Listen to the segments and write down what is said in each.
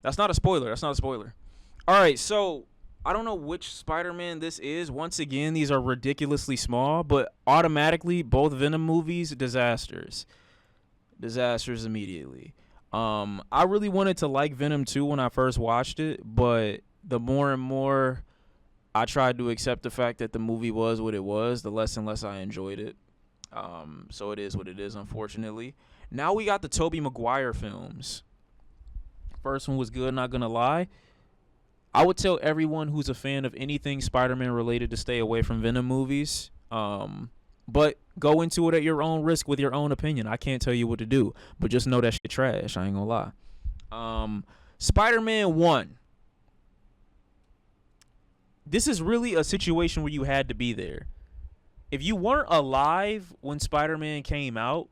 That's not a spoiler. That's not a spoiler. All right, so I don't know which Spider-Man this is. Once again, these are ridiculously small, but automatically both Venom movies disasters. Disasters immediately. I really wanted to like Venom 2 when I first watched it, but the more and more I tried to accept the fact that the movie was what it was, the less and less I enjoyed it. So it is what it is, unfortunately. Now we got the Tobey Maguire films. First one was good, not gonna lie. I would tell everyone who's a fan of anything Spider-Man related to stay away from Venom movies. But go into it at your own risk with your own opinion. I can't tell you what to do, but just know that shit trash. I ain't gonna lie. Spider-Man 1. This is really a situation where you had to be there. If you weren't alive when Spider-Man came out,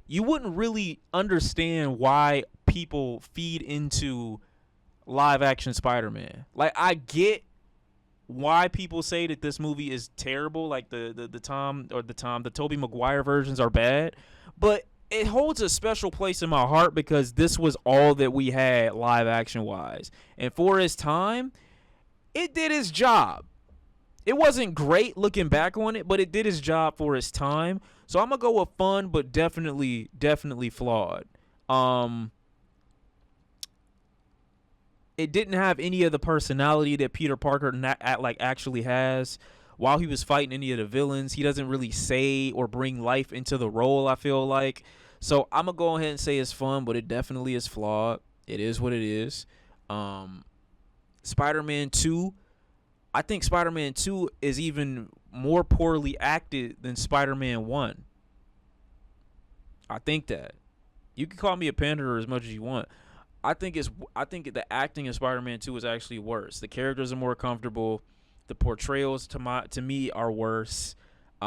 you wouldn't really understand why people feed into live action Spider-Man. Like, I get why people say that this movie is terrible, like the Tobey Maguire versions are bad, but it holds a special place in my heart because this was all that we had live action wise. And for its time, it did its job. It wasn't great looking back on it, but it did its job for its time. So I'm gonna go with fun, but definitely flawed. Um, it didn't have any of the personality that Peter Parker actually has. While he was fighting any of the villains, he doesn't really say or bring life into the role, I feel like. So I'm gonna go ahead and say it's fun, but it definitely is flawed. It is what it is. Um, Spider-Man 2. I think Spider-Man 2 is even more poorly acted than Spider-Man 1. I think that. You can call me a panderer as much as you want. I think the acting in Spider-Man 2 is actually worse. The characters are more comfortable. The portrayals to me are worse. The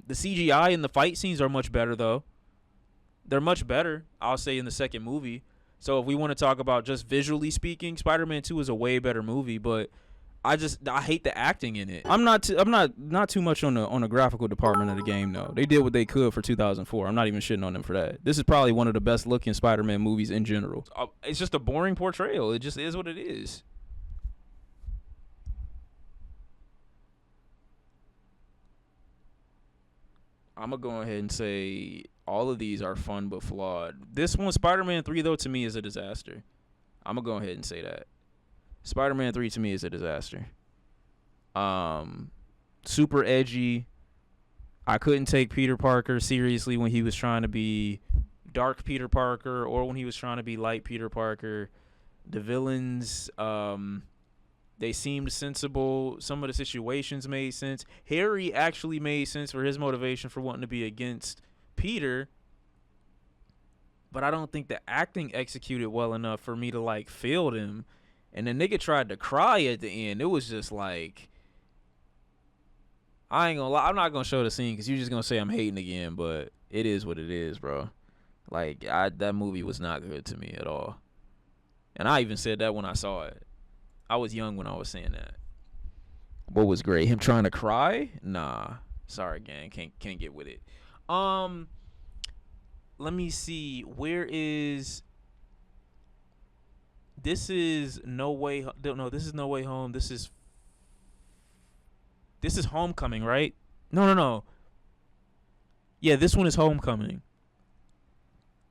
CGI and the fight scenes are much better though. They're much better, I'll say, in the second movie. So if we want to talk about just visually speaking, Spider-Man 2 is a way better movie, but I hate the acting in it. I'm not too much on the graphical department of the game though. They did what they could for 2004. I'm not even shitting on them for that. This is probably one of the best looking Spider-Man movies in general. It's just a boring portrayal. It just is what it is. I'm gonna go ahead and say all of these are fun but flawed. This one, Spider-Man 3, though, to me is a disaster. I'm gonna go ahead and say that. Spider-Man 3 to me is a disaster. Um, Super edgy. I couldn't take Peter Parker seriously when he was trying to be dark Peter Parker or when he was trying to be light Peter Parker. The villains, they seemed sensible. Some of the situations made sense. Harry actually made sense for his motivation for wanting to be against Peter, but I don't think the acting executed well enough for me to like feel them. And the nigga tried to cry at the end. It was just like, I ain't gonna lie. I'm not gonna show the scene because you're just gonna say I'm hating again. But it is what it is, bro. Like that movie was not good to me at all. And I even said that when I saw it. I was young when I was saying that. What was great? Him trying to cry? Nah. Sorry, gang. Can't get with it. Um, Let me see. Where is this? Is No Way? No, this is No Way Home. This is Homecoming, right? No. Yeah, this one is Homecoming.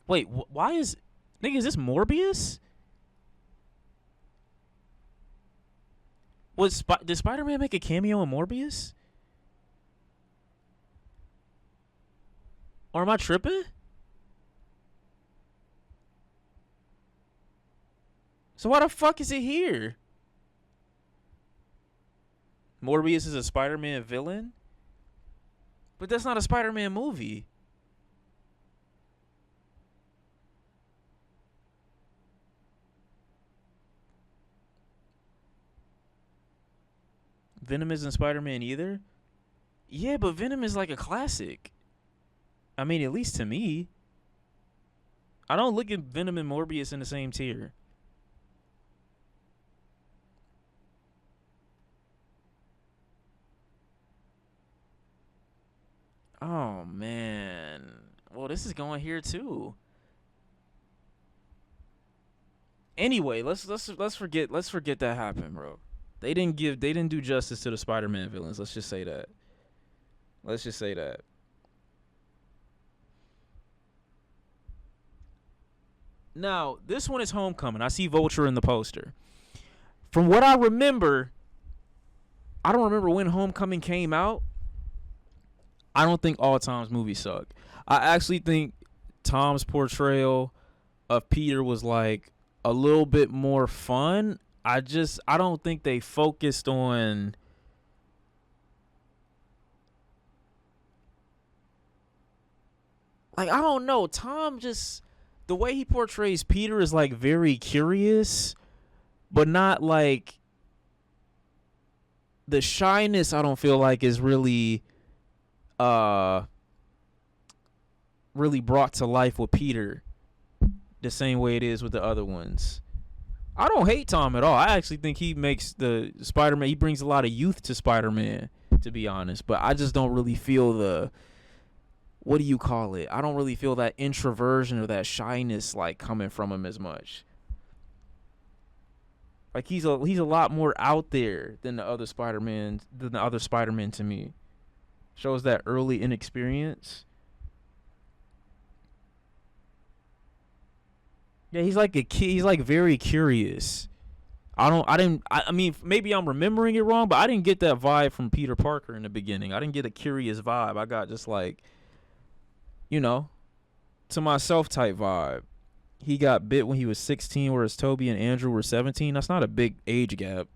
Wait, why is nigga? Is this Morbius? Did Spider-Man make a cameo in Morbius? Or am I tripping? So why the fuck is it here? Morbius is a Spider-Man villain, but that's not a Spider-Man movie. Venom isn't Spider-Man either. Yeah, but Venom is like a classic. I mean, at least to me. I don't look at Venom and Morbius in the same tier. Oh man. Well, this is going here too. Anyway, let's forget that happened, bro. They didn't do justice to the Spider-Man villains. Let's just say that. Let's just say that. Now, this one is Homecoming. I see Vulture in the poster. From what I remember, I don't remember when Homecoming came out. I don't think all Tom's movies suck. I actually think Tom's portrayal of Peter was like a little bit more fun. I don't think they focused on, like, I don't know, Tom just, the way he portrays Peter is like very curious, but not like the shyness. I don't feel like is uh really brought to life with Peter the same way it is with the other ones. I don't hate Tom at all. I actually think he makes the Spider-Man, he brings a lot of youth to Spider-Man, to be honest. But I just don't really feel the, what do you call it? I don't really feel that introversion or that shyness like coming from him as much. Like he's a lot more out there than the other Spider-Man to me. Shows that early inexperience. Yeah, he's like a kid. He's like very curious. I mean, maybe I'm remembering it wrong, but I didn't get that vibe from Peter Parker in the beginning. I didn't get a curious vibe. I got just like, you know, to myself type vibe. He got bit when he was 16, whereas Toby and Andrew were 17. That's not a big age gap.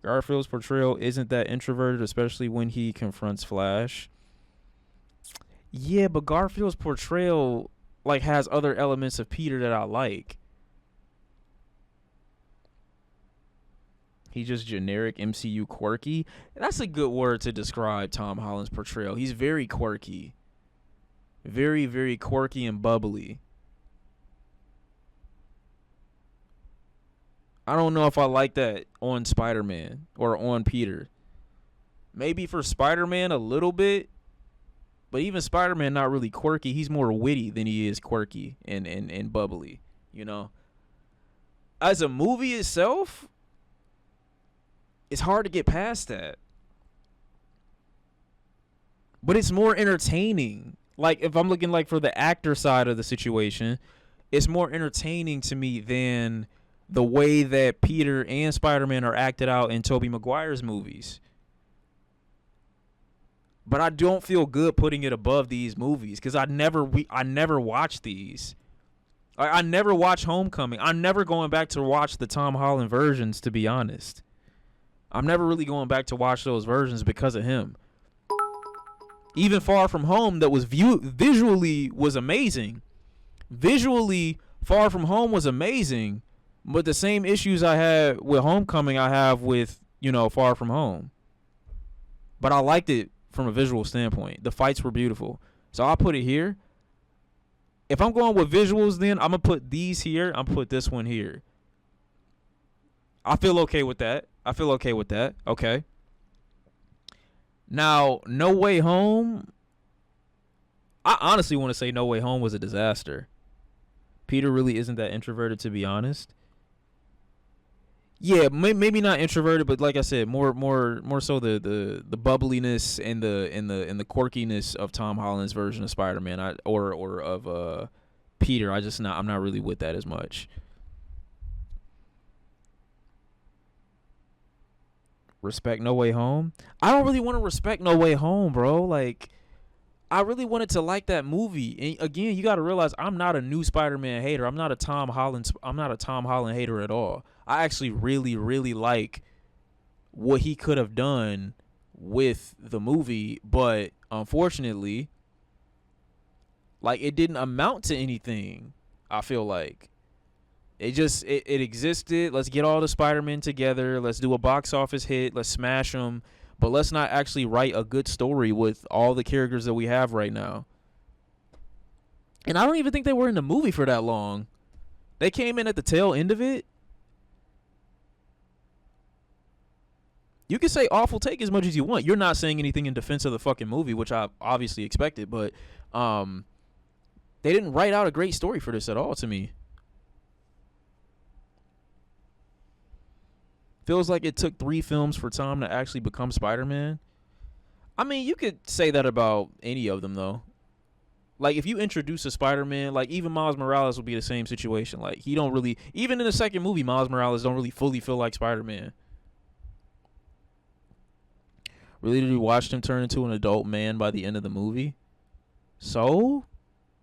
Garfield's portrayal isn't that introverted, especially when he confronts Flash. Yeah, but Garfield's portrayal like has other elements of Peter that I like. He's just generic MCU quirky. That's a good word to describe Tom Holland's portrayal. He's very quirky. Very, very quirky and bubbly. I don't know if I like that on Spider-Man or on Peter. Maybe for Spider-Man a little bit, but even Spider-Man not really quirky. He's more witty than he is quirky and bubbly, you know. As a movie itself, it's hard to get past that. But it's more entertaining. Like, if I'm looking like for the actor side of the situation, it's more entertaining to me than the way that Peter and Spider-Man are acted out in Tobey Maguire's movies. But I don't feel good putting it above these movies because I never watched these. I never watched Homecoming. I'm never going back to watch the Tom Holland versions, to be honest. I'm never really going back to watch those versions because of him. Even Far From Home, that was visually was amazing. Visually, Far From Home was amazing. But the same issues I had with Homecoming, I have with, Far From Home. But I liked it from a visual standpoint. The fights were beautiful. So I'll put it here. If I'm going with visuals, then I'm going to put these here. I'm going to put this one here. I feel okay with that. Okay. Now, No Way Home. I honestly want to say No Way Home was a disaster. Peter really isn't that introverted, to be honest. Yeah, maybe not introverted, but like I said, more so the bubbliness and the quirkiness of Tom Holland's version of Spider-Man, or of Peter. I'm not really with that as much. Respect No Way Home. I don't really want to respect No Way Home, bro. Like, I really wanted to like that movie. And again, you got to realize I'm not a new Spider-Man hater. I'm not a Tom Holland hater at all. I actually really, really like what he could have done with the movie, but unfortunately, like, it didn't amount to anything. I feel like it existed. Let's get all the Spider-Men together. Let's do a box office hit. Let's smash them. But let's not actually write a good story with all the characters that we have right now. And I don't even think they were in the movie for that long. They came in at the tail end of it. You can say awful take as much as you want. You're not saying anything in defense of the fucking movie, which I obviously expected. But they didn't write out a great story for this at all to me. Feels like it took 3 films for Tom to actually become Spider-Man. I mean, you could say that about any of them, though. Like, if you introduce a Spider-Man, like, even Miles Morales would be the same situation. Like, he don't really, even in the second movie, Miles Morales don't really fully feel like Spider-Man. Really, did you watch him turn into an adult man by the end of the movie? So,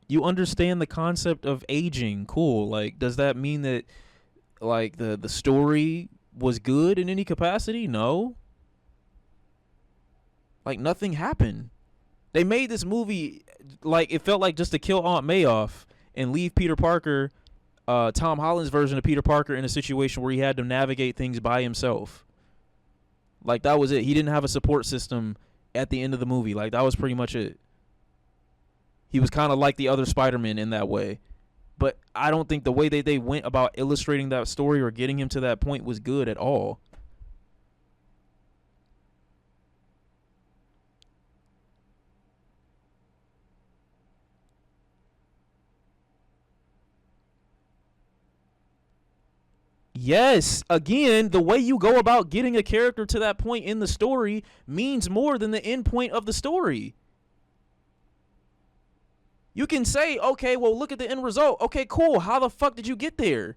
you understand the concept of aging. Cool. Like, does that mean that, like, the story was good in any capacity? No. Like, nothing happened. They made this movie, like, it felt like just to kill Aunt May off and leave Peter Parker, Tom Holland's version of Peter Parker, in a situation where he had to navigate things by himself. Like, that was it. He didn't have a support system at the end of the movie. Like, that was pretty much it. He was kind of like the other Spider-Man in that way. But I don't think the way that they went about illustrating that story or getting him to that point was good at all. Yes, again, the way you go about getting a character to that point in the story means more than the end point of the story. You can say, okay, well, look at the end result. Okay, cool. How the fuck did you get there?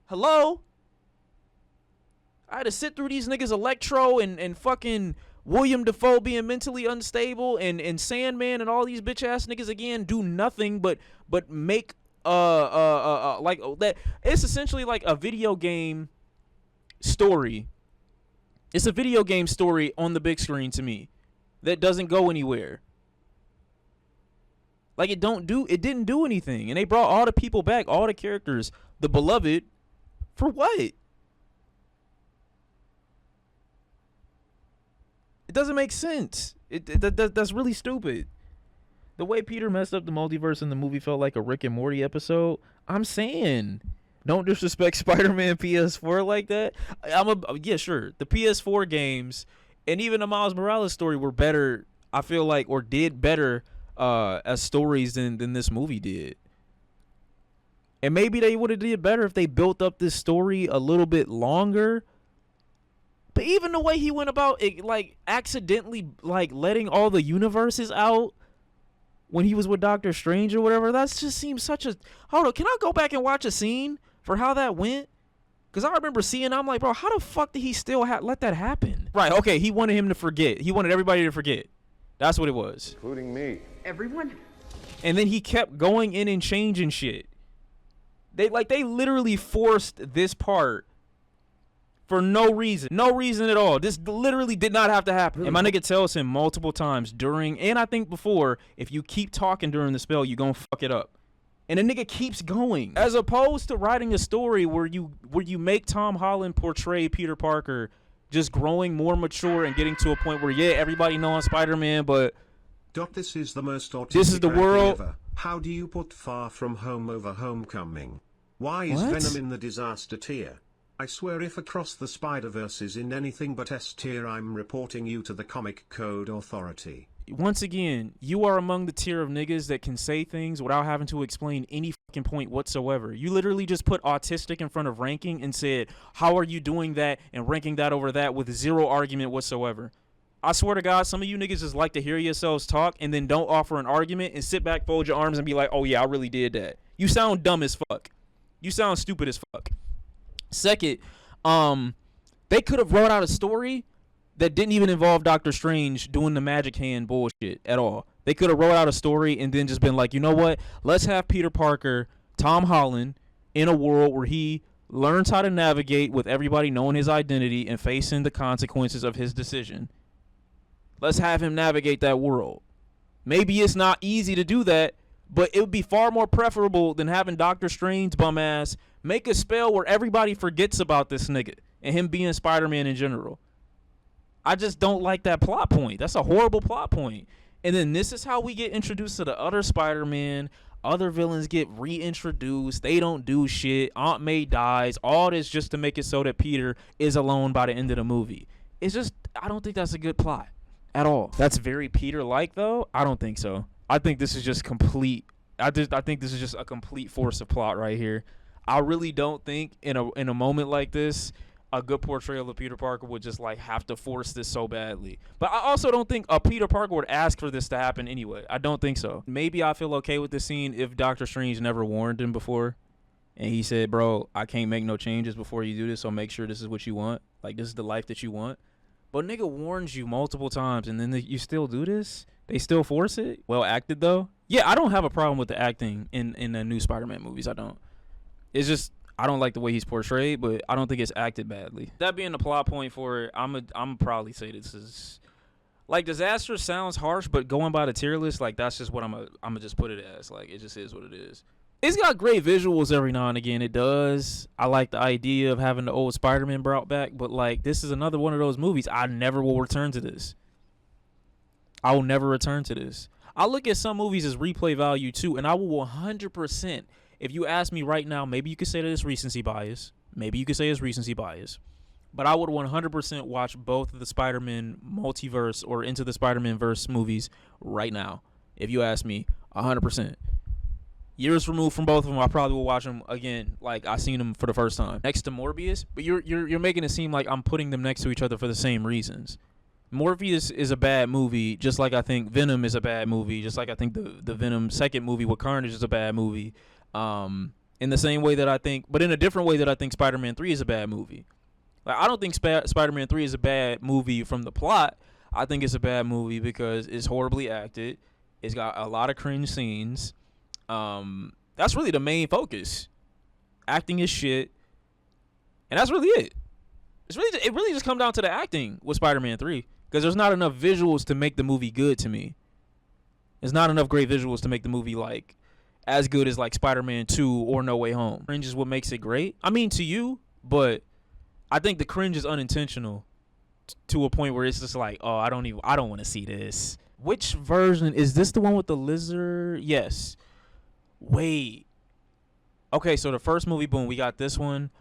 Hello? I had to sit through these niggas Electro and fucking William Dafoe being mentally unstable and Sandman and all these bitch ass niggas again do nothing but make like that. It's essentially like a video game story. It's a video game story on the big screen to me that doesn't go anywhere. Like, it didn't do anything. And they brought all the people back, all the characters, the beloved, for what? It doesn't make sense. That's really stupid. The way Peter messed up the multiverse in the movie felt like a Rick and Morty episode. I'm saying, don't disrespect Spider-Man PS4 like that. Yeah, sure. The PS4 games and even the Miles Morales story were better, I feel like, or did better as stories than this movie did. And maybe they would have did better if they built up this story a little bit longer. But even the way he went about it, like, accidentally, like, letting all the universes out when he was with Doctor Strange or whatever, that just seems such a... Hold on, can I go back and watch a scene for how that went? Because I remember seeing, I'm like, bro, how the fuck did he still let that happen? Right, okay, he wanted him to forget. He wanted everybody to forget. That's what it was. Including me. Everyone? And then he kept going in and changing shit. They literally forced this part for no reason. No reason at all. This literally did not have to happen. Really? And my nigga tells him multiple times during, and I think before, if you keep talking during the spell, you gonna fuck it up. And the nigga keeps going. As opposed to writing a story where you make Tom Holland portray Peter Parker just growing more mature and getting to a point where, yeah, everybody knows Spider-Man, but... This is the most autistic this is the world. Ever. How do you put Far From Home over Homecoming? Why is What? Venom in the disaster tier? I swear if Across the Spider-Verse is in anything but S tier, I'm reporting you to the Comic Code Authority. Once again, you are among the tier of niggas that can say things without having to explain any fucking point whatsoever. You literally just put autistic in front of ranking and said, how are you doing that and ranking that over that with zero argument whatsoever. I swear to God, some of you niggas just like to hear yourselves talk and then don't offer an argument and sit back, fold your arms and be like, oh yeah, I really did that. You sound dumb as fuck. You sound stupid as fuck. Second, they could have wrote out a story that didn't even involve Doctor Strange doing the magic hand bullshit at all. They could have wrote out a story and then just been like, you know what? Let's have Peter Parker, Tom Holland, in a world where he learns how to navigate with everybody knowing his identity and facing the consequences of his decision. Let's have him navigate that world. Maybe it's not easy to do that, but it would be far more preferable than having Doctor Strange bum ass make a spell where everybody forgets about this nigga and him being Spider-Man in general. I just don't like that plot point. That's a horrible plot point. And then this is how we get introduced to the other Spider-Man. Other villains get reintroduced. They don't do shit. Aunt May dies. All this just to make it so that Peter is alone by the end of the movie. It's just, I don't think that's a good plot at all. That's very Peter-like, though. I don't think so. I think this is just complete. I think this is just a complete force of plot right here. I really don't think in a moment like this, a good portrayal of Peter Parker would just like have to force this so badly. But I also don't think a Peter Parker would ask for this to happen anyway. I don't think so. Maybe I feel okay with this scene if Doctor Strange never warned him before, and he said, "Bro, I can't make no changes before you do this, so make sure this is what you want. Like this is the life that you want." But nigga warns you multiple times, and then you still do this. They still force it. Well acted though. Yeah, I don't have a problem with the acting in the new Spider-Man movies. I don't. It's just I don't like the way he's portrayed, but I don't think it's acted badly. That being the plot point for it, I'm probably say this is like disaster sounds harsh, but going by the tier list, like that's just what I'm just put it as. Like it just is what it is. It's got great visuals every now and again. It does. I like the idea of having the old Spider-Man brought back, but like this is another one of those movies. I never will return to this. I will never return to this. I look at some movies as replay value too, and I will 100%. If you ask me right now, maybe you could say that it's recency bias. Maybe you could say it's recency bias. But I would 100% watch both of the Spider-Man multiverse or Into the Spider-Man verse movies right now. If you ask me, 100%. Years removed from both of them, I probably will watch them again. Like I seen them for the first time next to Morbius. But you're making it seem like I'm putting them next to each other for the same reasons. Morbius is a bad movie, just like I think Venom is a bad movie, just like I think the Venom second movie with Carnage is a bad movie. In the same way that I think, but in a different way that I think Spider-Man 3 is a bad movie. Like I don't think Spider-Man 3 is a bad movie from the plot. I think it's a bad movie because it's horribly acted. It's got a lot of cringe scenes. That's really the main focus. Acting is shit, and that's really it. It really just comes down to the acting with Spider-Man 3 because there's not enough visuals to make the movie good to me. There's not enough great visuals to make the movie like as good as like Spider-Man 2 or No Way Home. Cringe is what makes it great. I mean to you, but I think the cringe is unintentional to a point where it's just like, oh, I don't want to see this. Which version is this? The one with the lizard? Yes. Wait. Okay, so the first movie, boom, we got this one.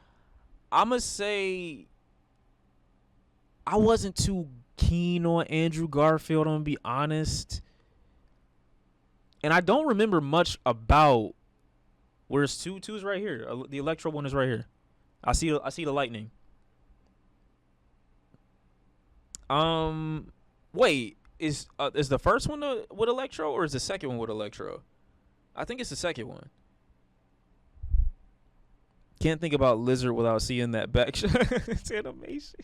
I'ma say I wasn't too keen on Andrew Garfield, I'm gonna be honest. And I don't remember much about where's two's right here. The Electro one is right here. I see the lightning. Wait, is the first one with Electro or is the second one with Electro? I think it's the second one. Can't think about Lizard without seeing that back shot. It's animation.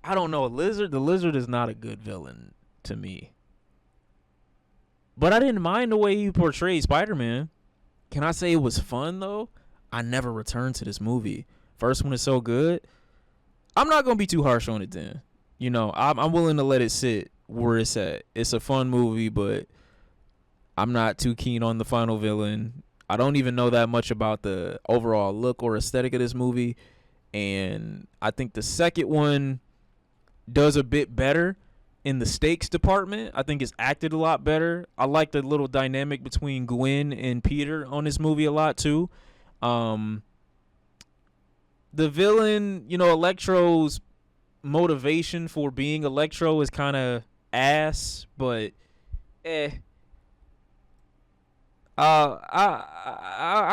I don't know. The Lizard is not a good villain to me. But I didn't mind the way he portrayed Spider-Man. Can I say it was fun, though? I never returned to this movie. First one is so good. I'm not going to be too harsh on it then. You know, I'm willing to let it sit where it's at. It's a fun movie, but I'm not too keen on the final villain. I don't even know that much about the overall look or aesthetic of this movie. And I think the second one does a bit better in the stakes department. I think it's acted a lot better. I like the little dynamic between Gwen and Peter on this movie a lot too. The villain, you know, Electro's motivation for being Electro is kind of ass, but I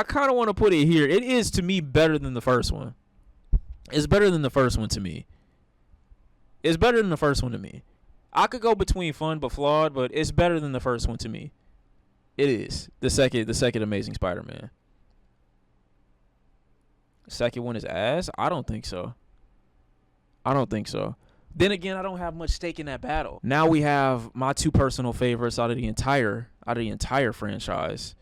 kind of want to put it here. It is to me better than the first one. It's better than the first one to me. It's better than the first one to me. I could go between fun but flawed, but it's better than the first one to me. It is. The second Amazing Spider-Man. The second one is ass? I don't think so. Then again, I don't have much stake in that battle. Now we have my two personal favorites out of the entire franchise.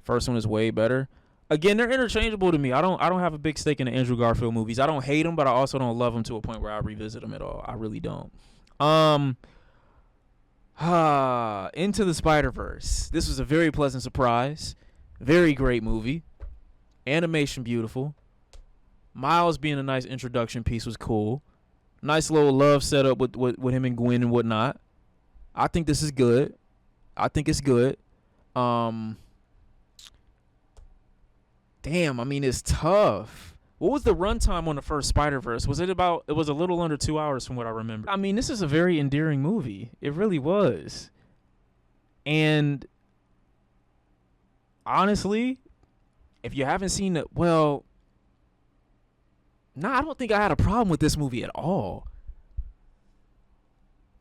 First one is way better. Again, they're interchangeable to me. I don't have a big stake in the Andrew Garfield movies. I don't hate them, but I also don't love them to a point where I revisit them at all. I really don't. Into the Spider-Verse. This was a very pleasant surprise. Very great movie. Animation beautiful. Miles being a nice introduction piece was cool. Nice little love setup with him and Gwen and whatnot. I think this is good. I think it's good. Damn, I mean, it's tough. What was the runtime on the first Spider-Verse? It was a little under 2 hours from what I remember. I mean, this is a very endearing movie. It really was. And honestly, if you haven't seen it, well, I don't think I had a problem with this movie at all.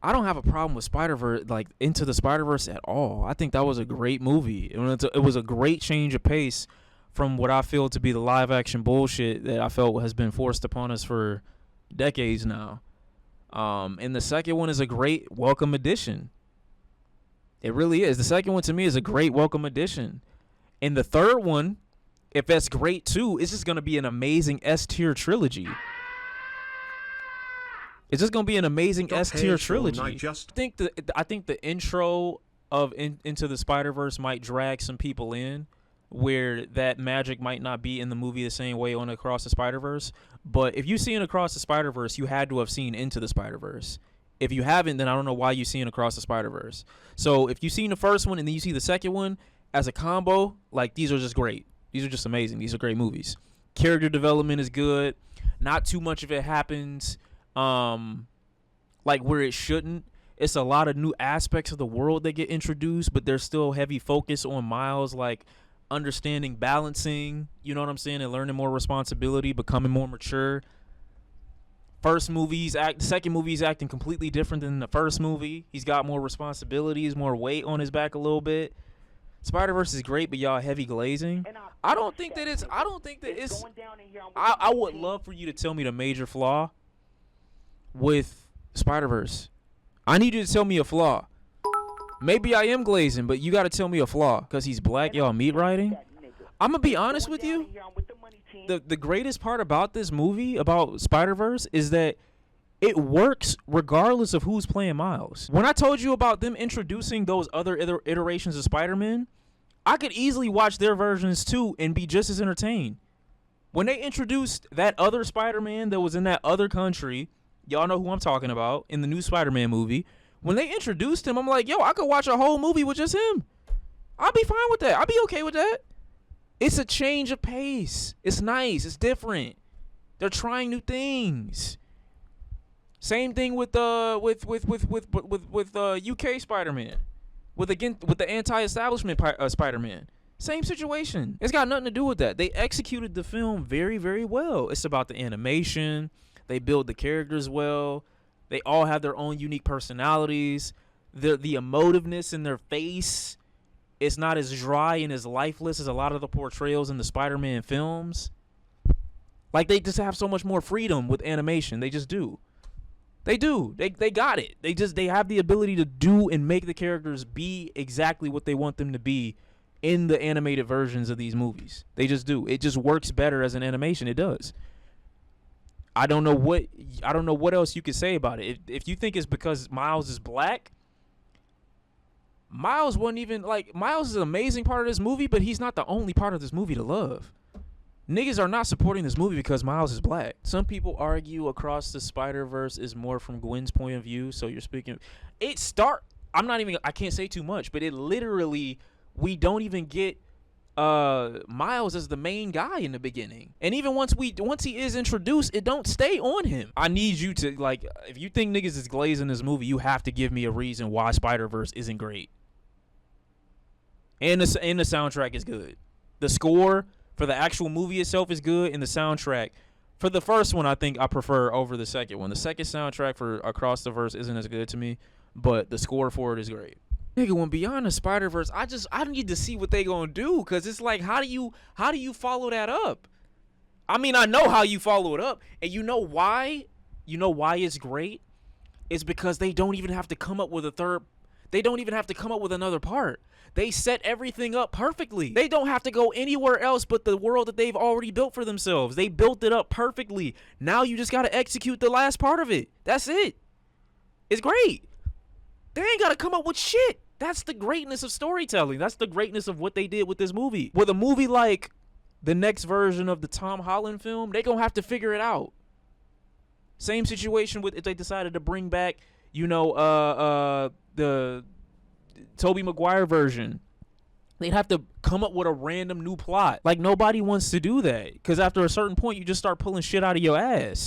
I don't have a problem with Spider-Verse, like Into the Spider-Verse at all. I think that was a great movie. It was a great change of pace from what I feel to be the live-action bullshit that I felt has been forced upon us for decades now. And the second one is a great welcome addition. It really is. The second one to me is a great welcome addition. And the third one, if that's great too, it's just going to be an amazing S-tier trilogy. It's just gonna be an amazing S-tier trilogy. I think the intro of Into the Spider-Verse might drag some people in, where that magic might not be in the movie the same way on Across the Spider-Verse. But if you've seen Across the Spider-Verse, you had to have seen Into the Spider-Verse. If you haven't, then I don't know why you've seen Across the Spider-Verse. So if you've seen the first one and then you see the second one as a combo, like, these are just great. These are just amazing. These are great movies. Character development is good. Not too much of it happens like where it shouldn't. It's a lot of new aspects of the world that get introduced, but there's still heavy focus on Miles, like understanding balancing, you know what I'm saying, and learning more responsibility, becoming more mature. Second movie, he's acting completely different than the first movie. He's got more responsibilities, more weight on his back a little bit. Spider-Verse is great, but y'all heavy glazing. I would love for you to tell me the major flaw with Spider-Verse. I need you to tell me a flaw. Maybe I am glazing, but you got to tell me a flaw. Because he's black, y'all meat riding. I'm going to be honest with you. The greatest part about this movie, about Spider-Verse, is that it works regardless of who's playing Miles. When I told you about them introducing those other iterations of Spider-Man, I could easily watch their versions too and be just as entertained. When they introduced that other Spider-Man that was in that other country, y'all know who I'm talking about, in the new Spider-Man movie. When they introduced him, I'm like, yo, I could watch a whole movie with just him. I'll be fine with that. I'll be okay with that. It's a change of pace. It's nice. It's different. They're trying new things. Same thing with UK Spider-Man. With the anti-establishment Spider-Man. Same situation. It's got nothing to do with that. They executed the film very, very well. It's about the animation. They build the characters well. They all have their own unique personalities. The emotiveness in their face is not as dry and as lifeless as a lot of the portrayals in the Spider-Man films. Like, they just have so much more freedom with animation. They just do. They do. They got it. They have the ability to do and make the characters be exactly what they want them to be in the animated versions of these movies. They just do. It just works better as an animation. It does. I don't know what else you could say about it. If you think it's because Miles is black, Miles wasn't even, like, Miles is an amazing part of this movie, but he's not the only part of this movie to love. Niggas are not supporting this movie because Miles is black. Some people argue Across the Spider-Verse is more from Gwen's point of view, so you're speaking. I can't say too much, but it literally, we don't even get Miles as the main guy in the beginning. And even once he is introduced, it don't stay on him. I need you to, like, if you think niggas is glazing this movie, you have to give me a reason why Spider-Verse isn't great. And the soundtrack is good. The score for the actual movie itself is good, and the soundtrack for the first one I think I prefer over the second one. The second soundtrack for Across the Verse isn't as good to me, but the score for it is great. Nigga, when Beyond the Spider-Verse, I need to see what they gonna do, cause it's like, how do you follow that up? I mean, I know how you follow it up, and you know why? You know why it's great? It's because they don't even have to come up with another part. They set everything up perfectly. They don't have to go anywhere else but the world that they've already built for themselves. They built it up perfectly. Now you just got to execute the last part of it. That's it. It's great. They ain't got to come up with shit. That's the greatness of storytelling. That's the greatness of what they did with this movie. With a movie like the next version of the Tom Holland film, they gonna have to figure it out. Same situation with if they decided to bring back, the Tobey Maguire version. They'd have to come up with a random new plot. Like, nobody wants to do that, because after a certain point, you just start pulling shit out of your ass.